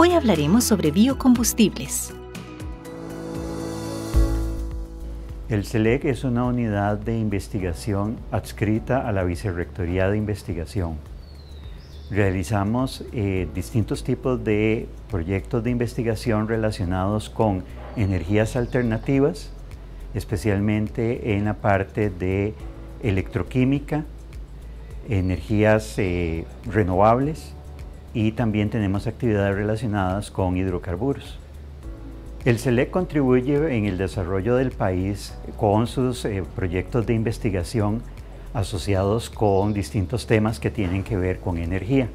Hoy hablaremos sobre biocombustibles. El CELEC es una unidad de investigación adscrita a la Vicerrectoría de Investigación. Realizamos distintos tipos de proyectos de investigación relacionados con energías alternativas, especialmente en la parte de electroquímica, energías renovables, y también tenemos actividades relacionadas con hidrocarburos. El CELEC contribuye en el desarrollo del país con sus proyectos de investigación asociados con distintos temas que tienen que ver con energía.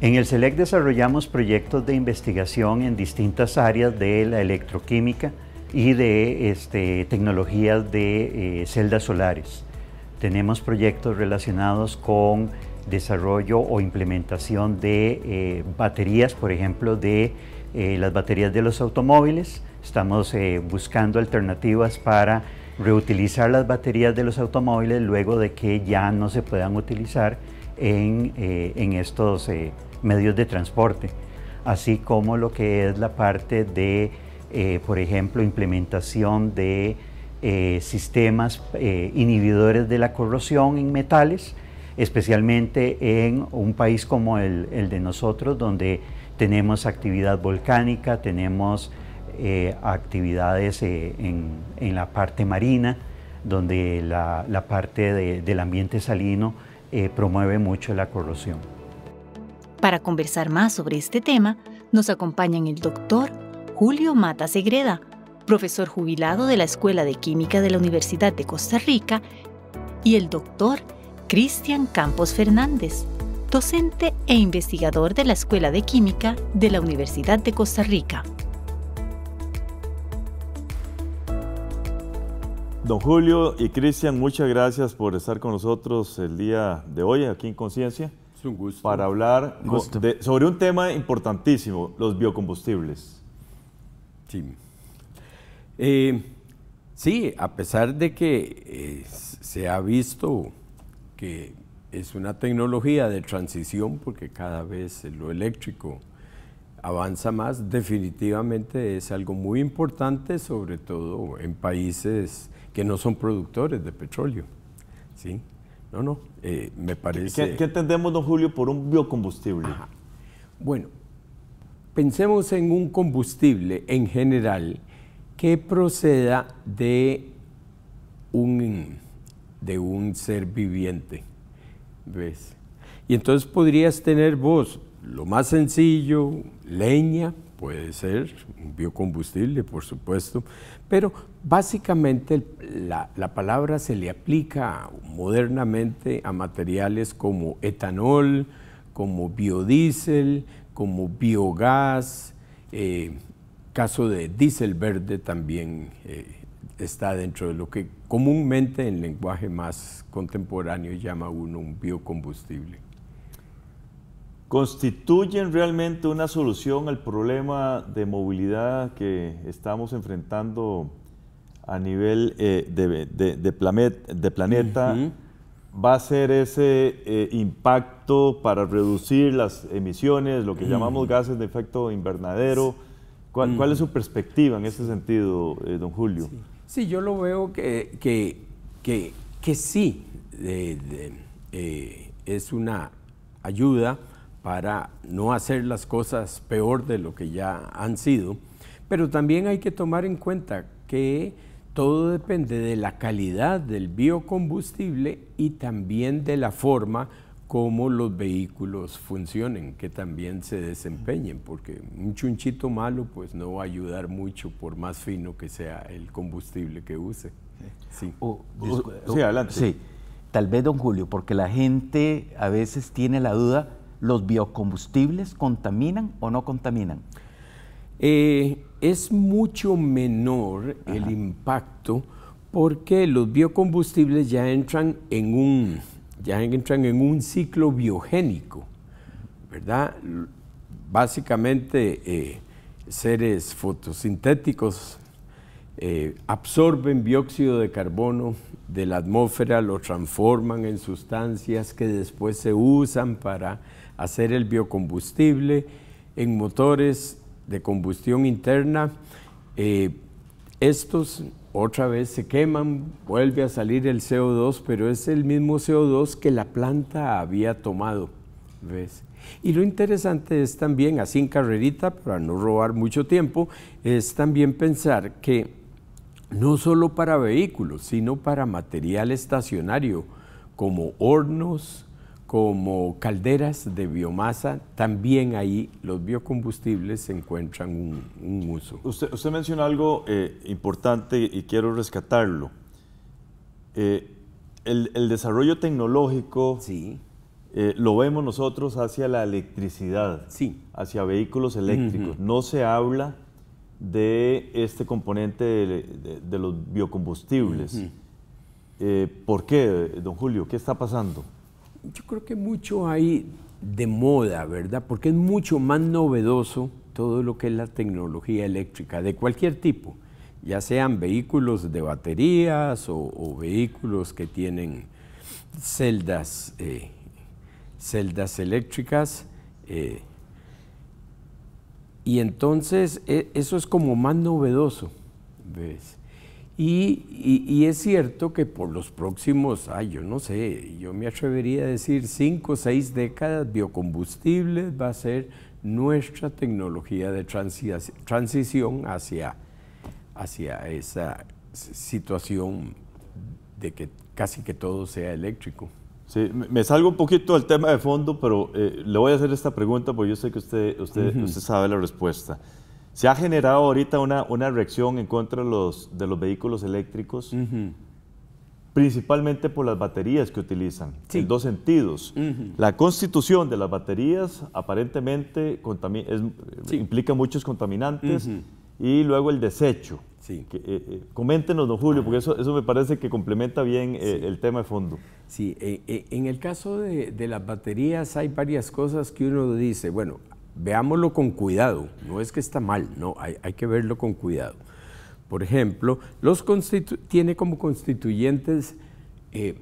En el CELEC desarrollamos proyectos de investigación en distintas áreas de la electroquímica y de tecnologías de celdas solares. Tenemos proyectos relacionados con desarrollo o implementación de baterías, por ejemplo, de las baterías de los automóviles. Estamos buscando alternativas para reutilizar las baterías de los automóviles luego de que ya no se puedan utilizar en estos medios de transporte, así como lo que es la parte de, por ejemplo, implementación de sistemas inhibidores de la corrosión en metales, especialmente en un país como el de nosotros, donde tenemos actividad volcánica, tenemos actividades en la parte marina, donde la parte del ambiente salino promueve mucho la corrosión. Para conversar más sobre este tema, nos acompañan el doctor Julio Mata Segreda, profesor jubilado de la Escuela de Química de la Universidad de Costa Rica, y el doctor Cristian Campos Fernández, docente e investigador de la Escuela de Química de la Universidad de Costa Rica. Don Julio y Cristian, muchas gracias por estar con nosotros el día de hoy aquí en Conciencia. Es un gusto. Para hablar sobre un tema importantísimo, los biocombustibles. Sí. Sí, a pesar de que se ha visto que es una tecnología de transición, porque cada vez lo eléctrico avanza más, definitivamente es algo muy importante, sobre todo en países que no son productores de petróleo. ¿Sí? Me parece... ¿Qué entendemos, don Julio, por un biocombustible? Ajá. Bueno, pensemos en un combustible en general que proceda de un ser viviente, ¿ves? Y entonces podrías tener vos, lo más sencillo, leña, puede ser un biocombustible, por supuesto, pero básicamente la palabra se le aplica modernamente a materiales como etanol, como biodiesel, como biogás, caso de diésel verde también está dentro de lo que comúnmente en lenguaje más contemporáneo llama uno un biocombustible. ¿Constituyen realmente una solución al problema de movilidad que estamos enfrentando a nivel de planeta? ¿Va a ser ese impacto para reducir las emisiones, lo que llamamos gases de efecto invernadero? ¿Cuál es su perspectiva en ese sentido, don Julio? Sí, yo lo veo que sí, es una ayuda para no hacer las cosas peor de lo que ya han sido, pero también hay que tomar en cuenta que todo depende de la calidad del biocombustible y también de la forma como los vehículos funcionen, que también se desempeñen, porque un chunchito malo pues no va a ayudar mucho por más fino que sea el combustible que use. Sí, sí, adelante. Sí, tal vez, don Julio, porque la gente a veces tiene la duda, ¿los biocombustibles contaminan o no contaminan? Es mucho menor el impacto porque los biocombustibles ya entran en un ciclo biogénico, ¿verdad? Básicamente seres fotosintéticos absorben dióxido de carbono de la atmósfera, lo transforman en sustancias que después se usan para hacer el biocombustible. en motores de combustión interna, estos otra vez se queman, vuelve a salir el CO2, pero es el mismo CO2 que la planta había tomado, ¿ves? Y lo interesante es también, así en carrerita, para no robar mucho tiempo, es también pensar que no solo para vehículos, sino para material estacionario, como hornos, como calderas de biomasa, también ahí los biocombustibles encuentran un uso. Usted menciona algo importante y quiero rescatarlo. El desarrollo tecnológico Sí. Lo vemos nosotros hacia la electricidad, Sí. hacia vehículos eléctricos. No se habla de este componente de los biocombustibles. ¿Por qué, don Julio? ¿Qué está pasando? Yo creo que mucho hay de moda, ¿verdad? Porque es mucho más novedoso todo lo que es la tecnología eléctrica, de cualquier tipo, ya sean vehículos de baterías o vehículos que tienen celdas eléctricas, y entonces eso es como más novedoso, ¿ves? Y es cierto que por los próximos, yo no sé, yo me atrevería a decir 5 o 6 décadas, biocombustibles va a ser nuestra tecnología de transición hacia esa situación de que casi que todo sea eléctrico. Sí, me salgo un poquito del tema de fondo, pero le voy a hacer esta pregunta porque yo sé que usted sabe la respuesta. Se ha generado ahorita una reacción en contra de los vehículos eléctricos, principalmente por las baterías que utilizan, Sí. en dos sentidos. La constitución de las baterías aparentemente Sí. implica muchos contaminantes, y luego el desecho. Sí. Coméntenos, don Julio, porque eso me parece que complementa bien el tema de fondo. Sí, en el caso de las baterías hay varias cosas que uno dice, bueno, veámoslo con cuidado, no es que está mal, no, hay que verlo con cuidado. Por ejemplo, tiene como constituyentes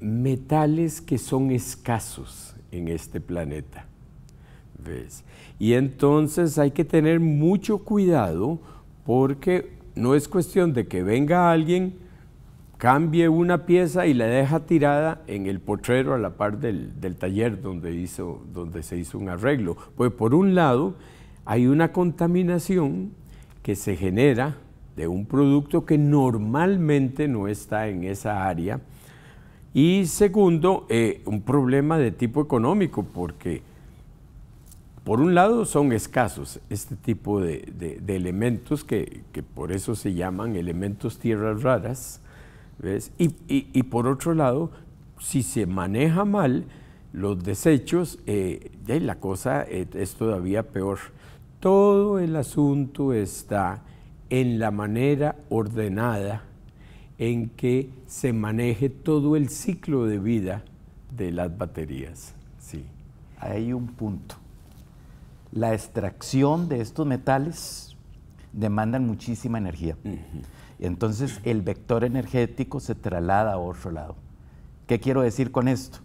metales que son escasos en este planeta, ¿ves? Y entonces hay que tener mucho cuidado porque no es cuestión de que venga alguien, cambie una pieza y la deja tirada en el potrero a la par del taller donde se hizo un arreglo. Pues por un lado hay una contaminación que se genera de un producto que normalmente no está en esa área, y segundo, un problema de tipo económico, porque por un lado son escasos este tipo de elementos que por eso se llaman elementos tierras raras, ¿ves? Y por otro lado, si se maneja mal los desechos, la cosa es todavía peor. Todo el asunto está en la manera ordenada en que se maneje todo el ciclo de vida de las baterías. Sí. Hay un punto. La extracción de estos metales demandan muchísima energía. Entonces el vector energético se traslada a otro lado. ¿Qué quiero decir con esto?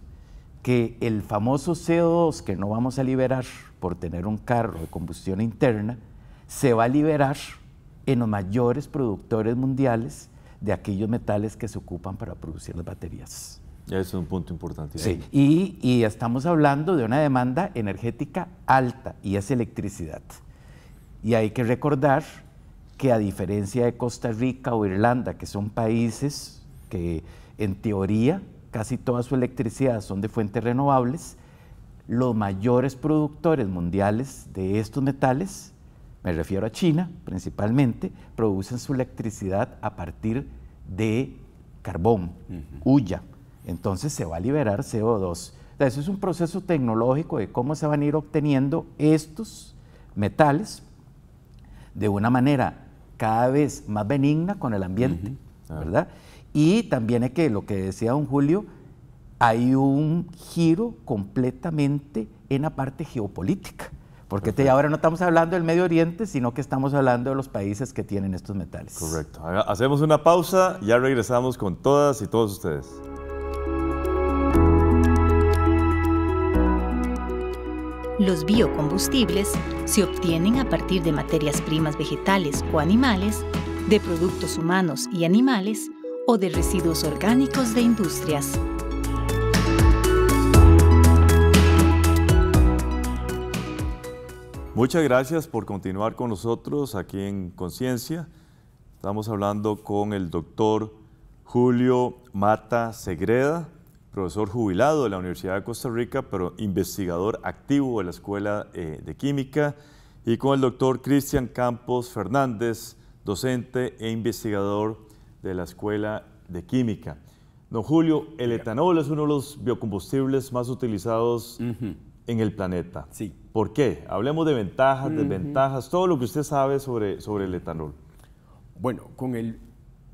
Que el famoso CO2 que no vamos a liberar por tener un carro de combustión interna, se va a liberar en los mayores productores mundiales de aquellos metales que se ocupan para producir las baterías. Ese es un punto importante. Sí, y estamos hablando de una demanda energética alta, y es electricidad. Y hay que recordar que, a diferencia de Costa Rica o Irlanda, que son países que en teoría casi toda su electricidad son de fuentes renovables, los mayores productores mundiales de estos metales, me refiero a China principalmente, producen su electricidad a partir de carbón, hulla. Entonces se va a liberar CO2. Eso es un proceso tecnológico de cómo se van a ir obteniendo estos metales de una manera cada vez más benigna con el ambiente, ¿verdad? Y también es que, lo que decía don Julio, hay un giro completamente en la parte geopolítica, porque ahora no estamos hablando del Medio Oriente, sino que estamos hablando de los países que tienen estos metales. Correcto. Hacemos una pausa, ya regresamos con todas y todos ustedes. Los biocombustibles se obtienen a partir de materias primas vegetales o animales, de productos humanos y animales o de residuos orgánicos de industrias. Muchas gracias por continuar con nosotros aquí en Conciencia. Estamos hablando con el doctor Julio Mata Segreda, profesor jubilado de la Universidad de Costa Rica, pero investigador activo de la Escuela de Química, y con el doctor Cristian Campos Fernández, docente e investigador de la Escuela de Química. Don Julio, el etanol es uno de los biocombustibles más utilizados en el planeta. Sí. ¿Por qué? Hablemos de ventajas, desventajas, todo lo que usted sabe sobre el etanol. Bueno, con el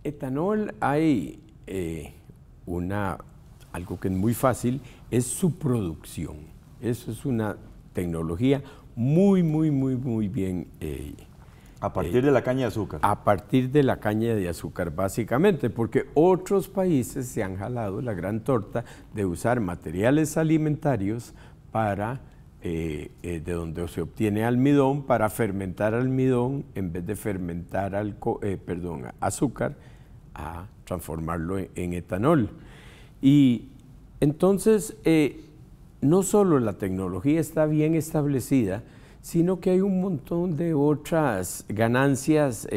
etanol hay algo que es muy fácil, es su producción. Eso es una tecnología muy bien. A partir de la caña de azúcar. A partir de la caña de azúcar, básicamente, porque otros países se han jalado la gran torta de usar materiales alimentarios para, de donde se obtiene almidón, para fermentar almidón, en vez de fermentar azúcar, a transformarlo en etanol. Y entonces, no solo la tecnología está bien establecida, sino que hay un montón de otras ganancias,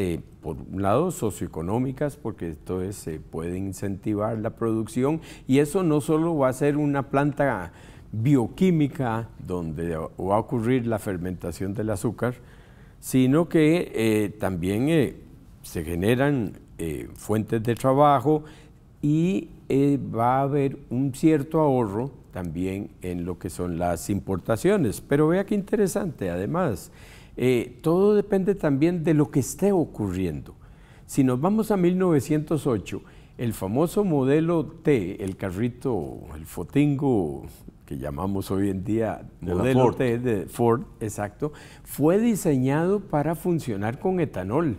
por un lado socioeconómicas, porque entonces se puede incentivar la producción, y eso no solo va a ser una planta bioquímica donde va a ocurrir la fermentación del azúcar, sino que también se generan fuentes de trabajo y va a haber un cierto ahorro también en lo que son las importaciones. Pero vea qué interesante, además, todo depende también de lo que esté ocurriendo. Si nos vamos a 1908, el famoso modelo T, el carrito, el fotingo que llamamos hoy en día modelo T de Ford, exacto, fue diseñado para funcionar con etanol.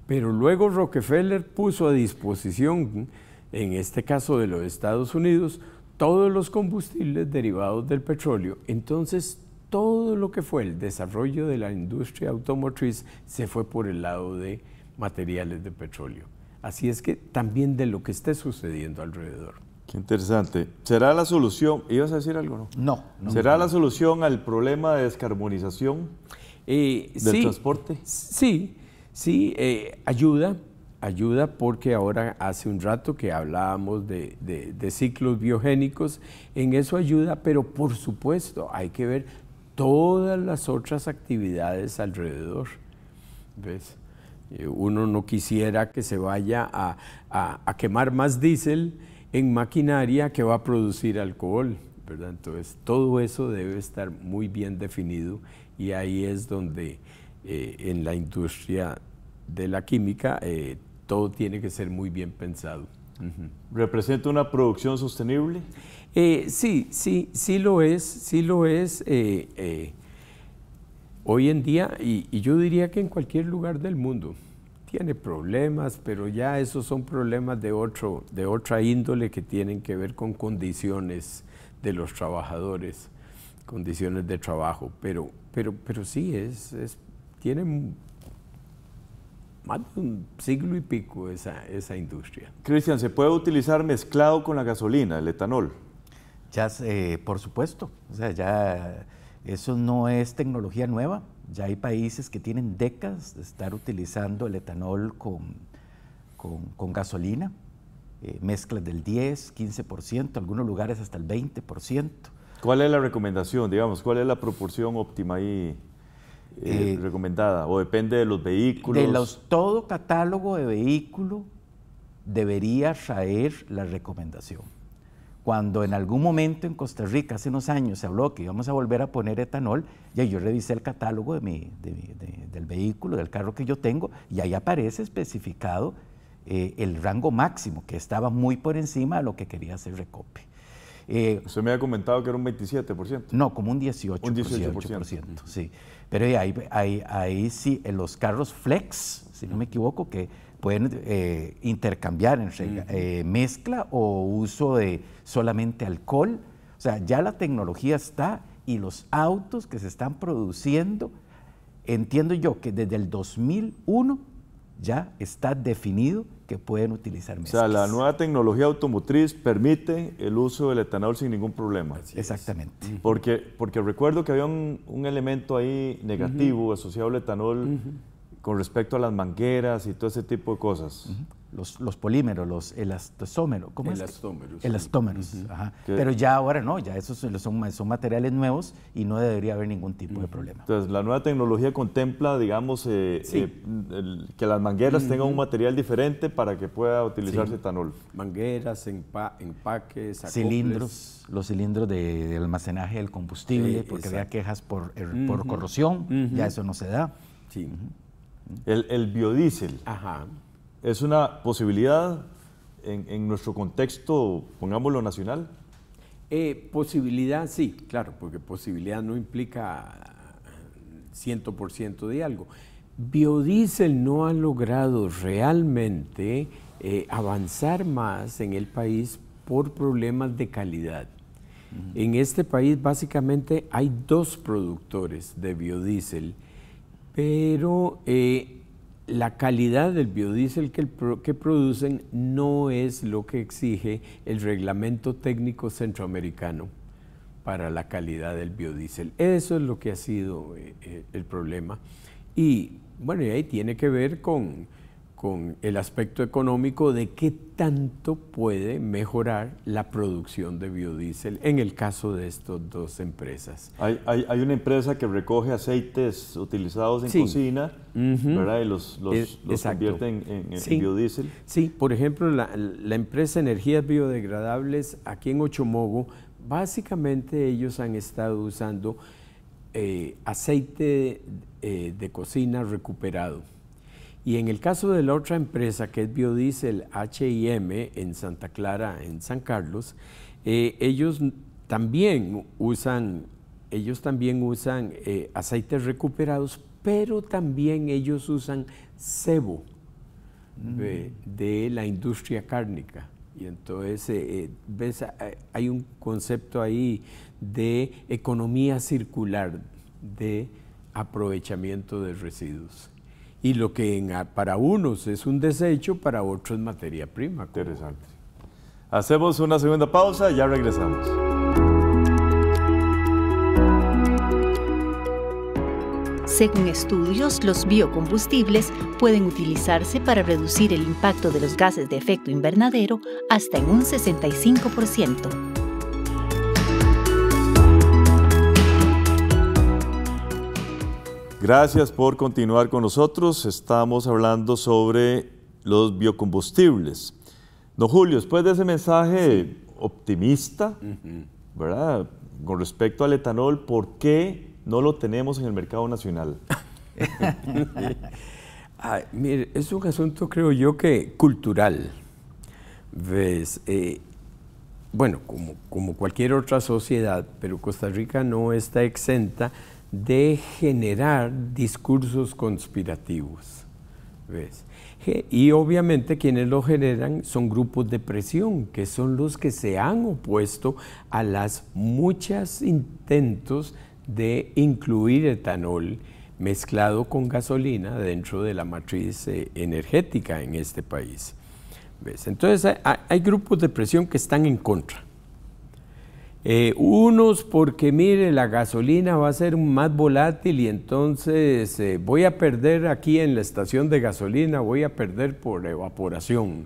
Pero luego Rockefeller puso a disposición, en este caso de los Estados Unidos, todos los combustibles derivados del petróleo. Entonces, todo lo que fue el desarrollo de la industria automotriz se fue por el lado de materiales de petróleo. Así es que también de lo que esté sucediendo alrededor. Qué interesante. ¿Será la solución? ¿Ibas a decir algo, no? No. ¿Será la solución al problema de descarbonización del transporte? Sí, ayuda porque ahora hace un rato que hablábamos de ciclos biogénicos, en eso ayuda, pero por supuesto hay que ver todas las otras actividades alrededor. ¿Ves? Uno no quisiera que se vaya a quemar más diésel en maquinaria que va a producir alcohol, ¿verdad? Entonces todo eso debe estar muy bien definido, y ahí es donde en la industria de la química todo tiene que ser muy bien pensado. ¿Representa una producción sostenible? Sí lo es. Hoy en día, y yo diría que en cualquier lugar del mundo, tiene problemas, pero ya esos son problemas de otra índole, que tienen que ver con condiciones de los trabajadores, condiciones de trabajo, pero sí, tiene más de un siglo y pico esa industria. Cristian, ¿se puede utilizar mezclado con la gasolina, el etanol? Ya, por supuesto, o sea, ya eso no es tecnología nueva. Ya hay países que tienen décadas de estar utilizando el etanol con gasolina, mezclas del 10, 15%, algunos lugares hasta el 20%. ¿Cuál es la recomendación, digamos? ¿Cuál es la proporción óptima ahí recomendada? ¿O depende de los vehículos? Todo catálogo de vehículo debería traer la recomendación. Cuando en algún momento en Costa Rica, hace unos años, se habló que íbamos a volver a poner etanol, ya yo revisé el catálogo del vehículo, del carro que yo tengo, y ahí aparece especificado el rango máximo, que estaba muy por encima de lo que quería hacer Recope. Usted me había comentado que era un 27%. No, como un 18%. Un 18%. Sí. Pero ahí sí, en los carros flex, si no me equivoco, que pueden intercambiar entre mezcla o uso de solamente alcohol. O sea, ya la tecnología está y los autos que se están produciendo, entiendo yo que desde el 2001 ya está definido que pueden utilizar mezclas. O sea, la nueva tecnología automotriz permite el uso del etanol sin ningún problema. Exactamente. Porque recuerdo que había un elemento ahí negativo asociado al etanol con respecto a las mangueras y todo ese tipo de cosas. Los polímeros, los elastómeros, ¿cómo es? Elastómeros. Elastómeros, ajá. Pero ya ahora no, ya esos son materiales nuevos y no debería haber ningún tipo de problema. Entonces, la nueva tecnología contempla, digamos, que las mangueras tengan un material diferente para que pueda utilizarse etanol. Mangueras, empaques, acoples. Cilindros, los cilindros de almacenaje del combustible, porque había quejas por corrosión, ya eso no se da. Sí. El biodiesel. Ajá. ¿Es una posibilidad en nuestro contexto, pongámoslo nacional? Posibilidad, sí, claro, porque posibilidad no implica 100% de algo. Biodiesel no ha logrado realmente avanzar más en el país por problemas de calidad. En este país básicamente hay 2 productores de biodiesel, pero la calidad del biodiesel que producen no es lo que exige el reglamento técnico centroamericano para la calidad del biodiesel. Eso es lo que ha sido el problema. Y bueno, y ahí tiene que ver con el aspecto económico de qué tanto puede mejorar la producción de biodiesel en el caso de estas 2 empresas. Hay una empresa que recoge aceites utilizados en cocina, ¿verdad? Y los convierte en biodiesel. Sí, por ejemplo, la empresa Energías Biodegradables aquí en Ochomogo, básicamente ellos han estado usando aceite de cocina recuperado. Y en el caso de la otra empresa, que es Biodiesel H&M en Santa Clara, en San Carlos, ellos también usan aceites recuperados, pero también ellos usan sebo de la industria cárnica. Y entonces, ves, hay un concepto ahí de economía circular, de aprovechamiento de residuos. Y lo que para unos es un desecho, para otros es materia prima. Interesante. Hacemos una segunda pausa y ya regresamos. Según estudios, los biocombustibles pueden utilizarse para reducir el impacto de los gases de efecto invernadero hasta en un 65%. Gracias por continuar con nosotros. Estamos hablando sobre los biocombustibles. Don Julio, después de ese mensaje optimista, ¿verdad? Con respecto al etanol, ¿por qué no lo tenemos en el mercado nacional? Mire, es un asunto, creo yo, que cultural. ¿Ves? Bueno, como cualquier otra sociedad, pero Costa Rica no está exenta de generar discursos conspirativos, ¿ves? Y obviamente quienes lo generan son grupos de presión, que son los que se han opuesto a las muchos intentos de incluir etanol mezclado con gasolina dentro de la matriz energética en este país, ¿ves? Entonces hay grupos de presión que están en contra. Unos porque, mire, la gasolina va a ser más volátil y entonces voy a perder aquí en la estación de gasolina, voy a perder por evaporación.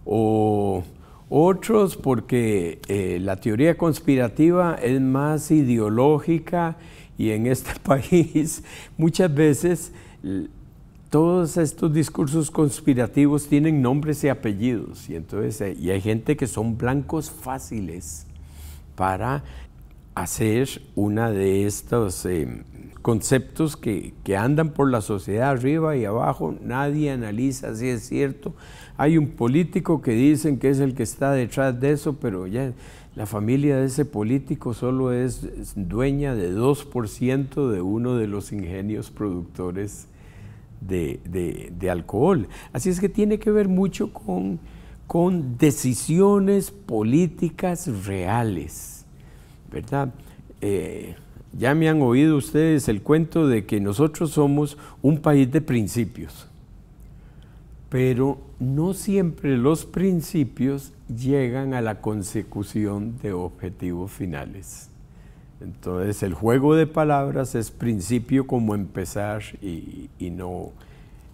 O otros porque la teoría conspirativa es más ideológica y en este país muchas veces todos estos discursos conspirativos tienen nombres y apellidos y entonces y hay gente que son blancos fáciles para hacer una de estos conceptos que andan por la sociedad arriba y abajo, nadie analiza si es cierto. Hay un político que dicen que es el que está detrás de eso, pero ya la familia de ese político solo es dueña de 2% de uno de los ingenios productores de alcohol. Así es que tiene que ver mucho con decisiones políticas reales, ¿verdad? Ya me han oído ustedes el cuento de que nosotros somos un país de principios, pero no siempre los principios llegan a la consecución de objetivos finales. Entonces el juego de palabras es principio como empezar y no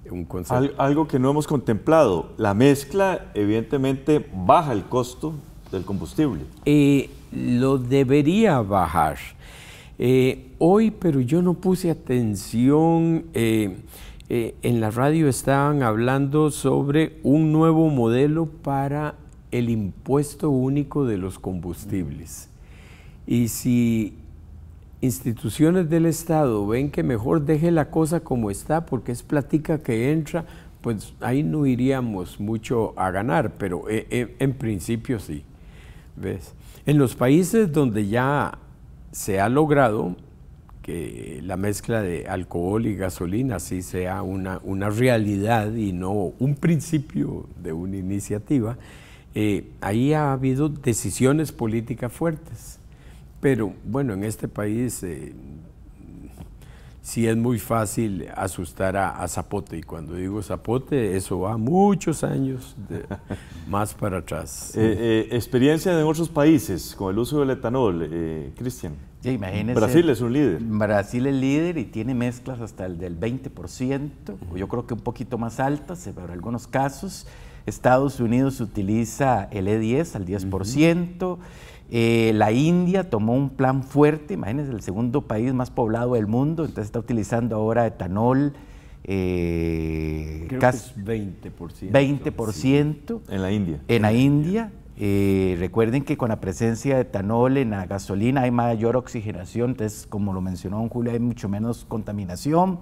un concepto. Algo que no hemos contemplado, la mezcla evidentemente baja el costo del combustible. Lo debería bajar. Hoy, pero yo no puse atención, en la radio estaban hablando sobre un nuevo modelo para el impuesto único de los combustibles. Y si instituciones del Estado ven que mejor deje la cosa como está, porque es platica que entra, pues ahí no iríamos mucho a ganar, pero en principio sí. ¿Ves? En los países donde ya se ha logrado que la mezcla de alcohol y gasolina sí sea una realidad y no un principio de una iniciativa, ahí ha habido decisiones políticas fuertes. Pero bueno, en este país sí es muy fácil asustar a Zapote, y cuando digo Zapote, eso va muchos años más para atrás. Experiencia en otros países con el uso del etanol, Cristian. Sí, imagínense, Brasil es un líder. Brasil es líder y tiene mezclas hasta el del 20%, yo creo que un poquito más altas, en algunos casos. Estados Unidos utiliza el E10 al 10%. La India tomó un plan fuerte, imagínense, el segundo país más poblado del mundo, entonces está utilizando ahora etanol. Creo casi que es 20%. 20%. Sí. En la India. En la India. Recuerden que con la presencia de etanol en la gasolina hay mayor oxigenación, entonces, como lo mencionó don Julio, hay mucho menos contaminación.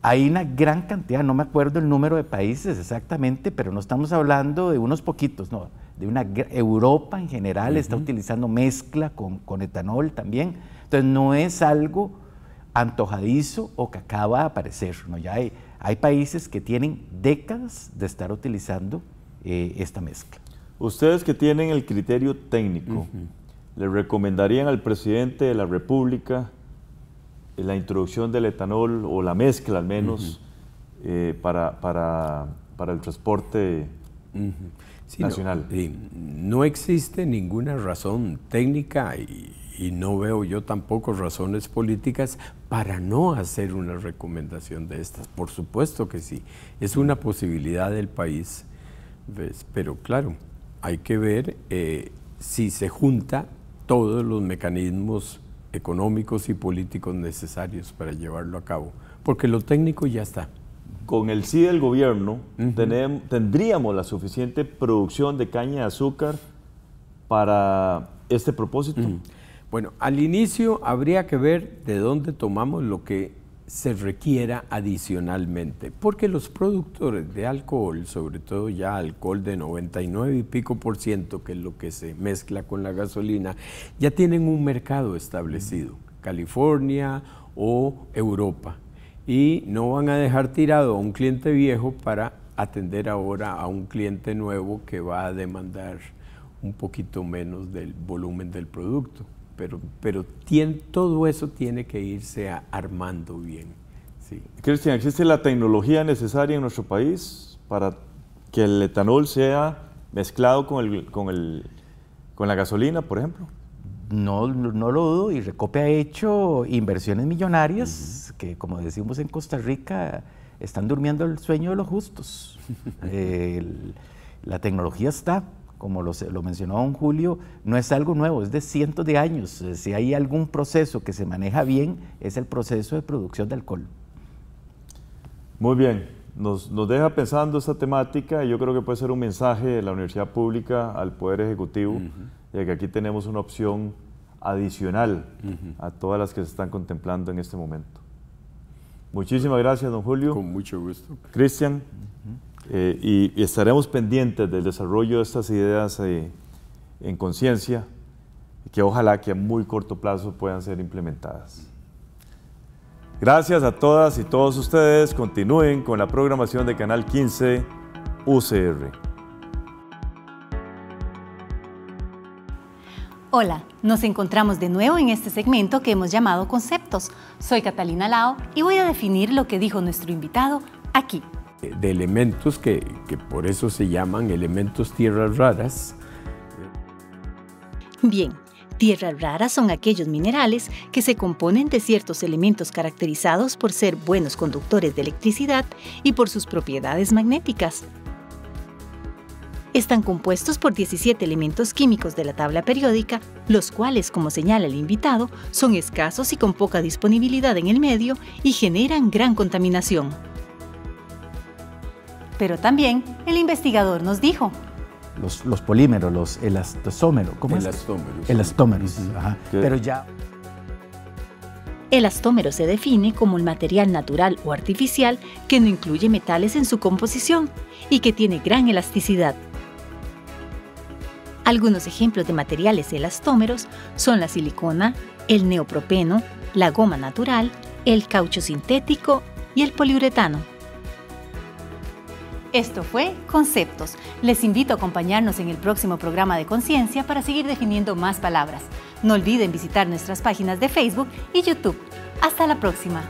Hay una gran cantidad, no me acuerdo el número de países exactamente, pero no estamos hablando de unos poquitos, no, de Europa en general está utilizando mezcla con etanol también. Entonces no es algo antojadizo o que acaba de aparecer, ¿no? Ya hay países que tienen décadas de estar utilizando esta mezcla. Ustedes que tienen el criterio técnico, ¿le recomendarían al presidente de la República la introducción del etanol o la mezcla al menos para el transporte nacional? No existe ninguna razón técnica y no veo yo tampoco razones políticas para no hacer una recomendación de estas. Por supuesto que sí, es una posibilidad del país, ¿ves? Pero claro, hay que ver si se junta todos los mecanismos económicos y políticos necesarios para llevarlo a cabo, porque lo técnico ya está. Con el sí del gobierno, ¿tendríamos la suficiente producción de caña de azúcar para este propósito? Bueno, al inicio habría que ver de dónde tomamos lo que se requiera adicionalmente, porque los productores de alcohol, sobre todo ya alcohol de 99 y pico %, que es lo que se mezcla con la gasolina, ya tienen un mercado establecido, California o Europa, y no van a dejar tirado a un cliente viejo para atender ahora a un cliente nuevo que va a demandar un poquito menos del volumen del producto. Pero todo eso tiene que irse armando bien. Sí. Cristian, ¿existe la tecnología necesaria en nuestro país para que el etanol sea mezclado con la gasolina, por ejemplo? No lo dudo, y Recope ha hecho inversiones millonarias que, como decimos en Costa Rica, están durmiendo el sueño de los justos. La tecnología está. Como lo mencionó don Julio, no es algo nuevo, es de cientos de años. Si hay algún proceso que se maneja bien, es el proceso de producción de alcohol. Muy bien, nos deja pensando esta temática, y yo creo que puede ser un mensaje de la Universidad Pública al Poder Ejecutivo, de que aquí tenemos una opción adicional a todas las que se están contemplando en este momento. Muchísimas gracias, don Julio. Con mucho gusto. Cristian. Y estaremos pendientes del desarrollo de estas ideas en conciencia, que ojalá que a muy corto plazo puedan ser implementadas. Gracias a todas y todos ustedes. Continúen con la programación de Canal 15 UCR. Hola, Nos encontramos de nuevo en este segmento que hemos llamado Conceptos. Soy Catalina Lao y voy a definir lo que dijo nuestro invitado aquí. De elementos que por eso se llaman elementos tierras raras. Bien, tierras raras son aquellos minerales que se componen de ciertos elementos caracterizados por ser buenos conductores de electricidad y por sus propiedades magnéticas. Están compuestos por 17 elementos químicos de la tabla periódica, los cuales, como señala el invitado, son escasos y con poca disponibilidad en el medio y generan gran contaminación. Pero también el investigador nos dijo: los polímeros, los elastómeros. ¿Cómo es? Elastómeros. Ajá. Pero ya... El elastómero se define como el material natural o artificial que no incluye metales en su composición y que tiene gran elasticidad. Algunos ejemplos de materiales elastómeros son la silicona, el neopropeno, la goma natural, el caucho sintético y el poliuretano. Esto fue Conceptos. Les invito a acompañarnos en el próximo programa de Conciencia para seguir definiendo más palabras. No olviden visitar nuestras páginas de Facebook y YouTube. Hasta la próxima.